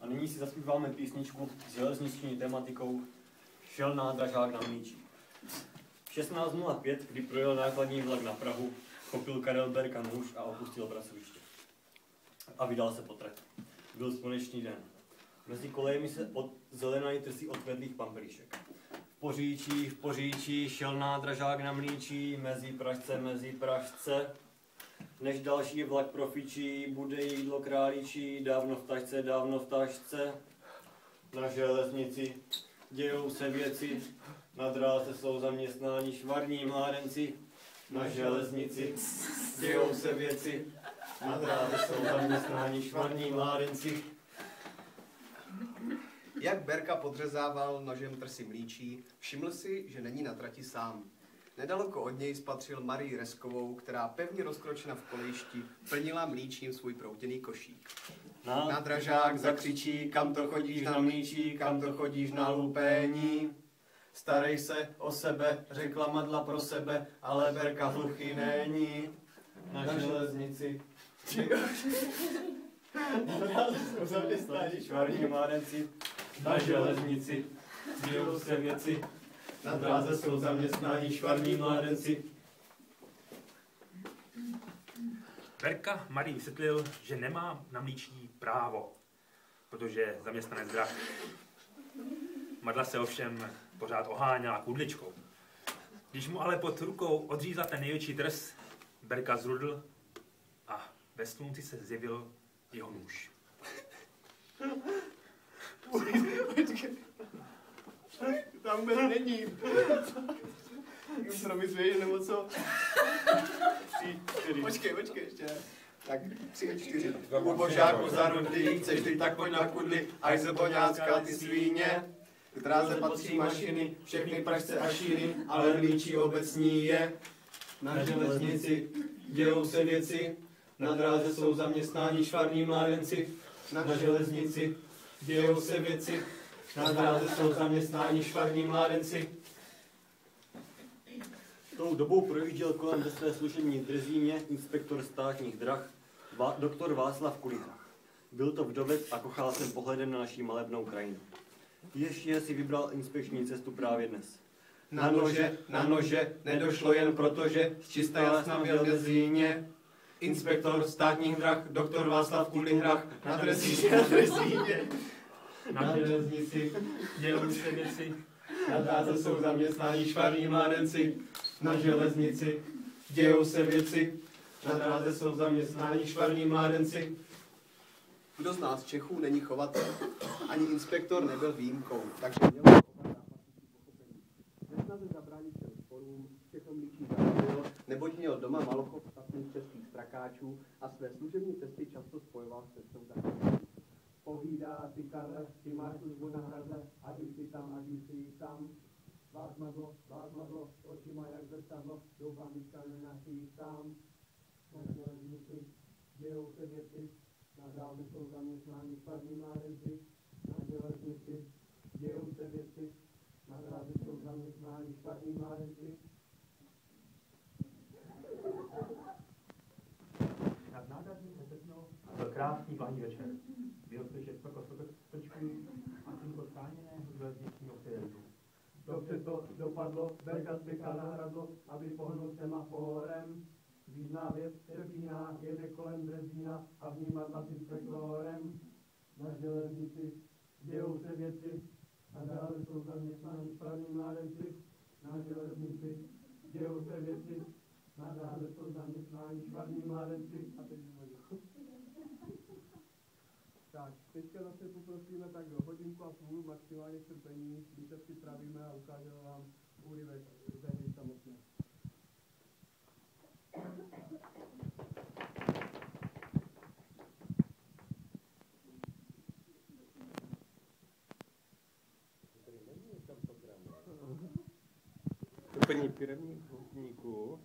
A nyní si zaspíváme písničku s železniční tematikou Šel nádražák na Mlýčí. V 16:05, kdy projel nákladní vlak na Prahu, chopil Karel Berka nůž a opustil pracoviště. A vydal se po trati. Byl slunečný den. Mezi kolejemi se zelenají trsy odvedlých pampelíšek. V Poříčí šel nádražák na Mlýčí, mezi Pražce. Než další vlak profičí, bude jídlo králičí, dávno v tašce. Na železnici dějou se věci, na dráze jsou zaměstnáni švarní mládenci. Na železnici dějou se věci, na dráze jsou zaměstnáni švarní mládenci. Jak Berka podřezával nožem trsy Mlýčí, všiml si, že není na trati sám. Nedaleko od něj spatřil Marii Reskovou, která pevně rozkročena v kolejišti plnila Mlýčím svůj proutěný košík. Nádražák zakřičí, kam to chodíš na Mlýčí, kam to chodíš na lupení. Starej se o sebe, řekla Madla pro sebe, ale Berka hluchý není. Na železnici jsou zaměstnáni švarní mládenci. Na železnici dějou se věci, na dráze jsou zaměstnáni švarní mládenci. Berka Marii vysvětlil, že nemá na Mlýčí právo, protože je zaměstnanec drah. Madla se ovšem pořád oháněla kudličkou. Když mu ale pod rukou odřízla ten největší trs, Berka zrudl a ve slunci se zjevil jeho nůž. Tam vůbec není. Improvizuješ nebo co? 3, 4. Počkej, ještě. Tak 3, 4. Ubožáku za rudy, chceš ty tak pojď na kudli, až zeboňácká ty svíně. K dráze patří mašiny, všechny Pražce a šíry, ale Mlýčí obecní je. Na železnici dějou se věci, na dráze jsou zaměstnáni švarní mládenci. Na železnici dějou se věci, na dráze jsou zaměstnáni švarní mládenci. Tou dobou projížděl kolem ve své služební drezíně inspektor státních drah, doktor Václav Kulihrach. Byl to vdovec a kochal jsem pohledem na naší malebnou krajinu. Ještě si vybral inspekční cestu právě dnes. Na nože, nedošlo jen proto, že z čisté jasna měl drezíně. Inspektor státních drah, doktor Václav Kulihrach, na drezíně. Na železnici dějou se věci, na dráze jsou zaměstnáni švarní mládenci. Na železnici dějou se věci, na dráze jsou zaměstnáni švarní mládenci. Kdo z nás Čechů není chovatel? Ani inspektor nebyl výjimkou, takže měl oba zápasníky pochopení. Ve snaze zabránit těm sporům všechno Mlýčí zastavil, neboť měl doma malochov statných českých strakáčů a své služební cesty často spojoval s cestou zahraničí. Povídá si Karle, ty máš službu na Hradle, ať už si tam, ať už si tam. Vás madlo, očima jak zrcadlo, doufám, že nenaší sám. Na železnici dějou se věci, na dráze jsou zaměstnáni švarní mládenci. Na železnici dějou se věci, na dráze jsou zaměstnáni švarní mládenci. Nad nádražím se setnul byl krásný plahý večer. Byl slyšet prčků a tínko schráněného železničního přejezdu. Dobře to dopadlo, Berka spěchá na Hradlo, aby pohnul semaforem. Význá věc Červína jede kolem Drezína a vnímat nad inspektorem. Na železnici dějou se věci, na dráze jsou zaměstnáni švarní mládenci. Na železnici dějou se věci, na dráze jsou zaměstnáni švarní mládenci. A teď tak, teďka zase poprosíme tak do hodinku a půl, maximálně strpení, když se připravíme a ukážeme vám úryvek ze hry samotné. Strpení pirevních hutníků.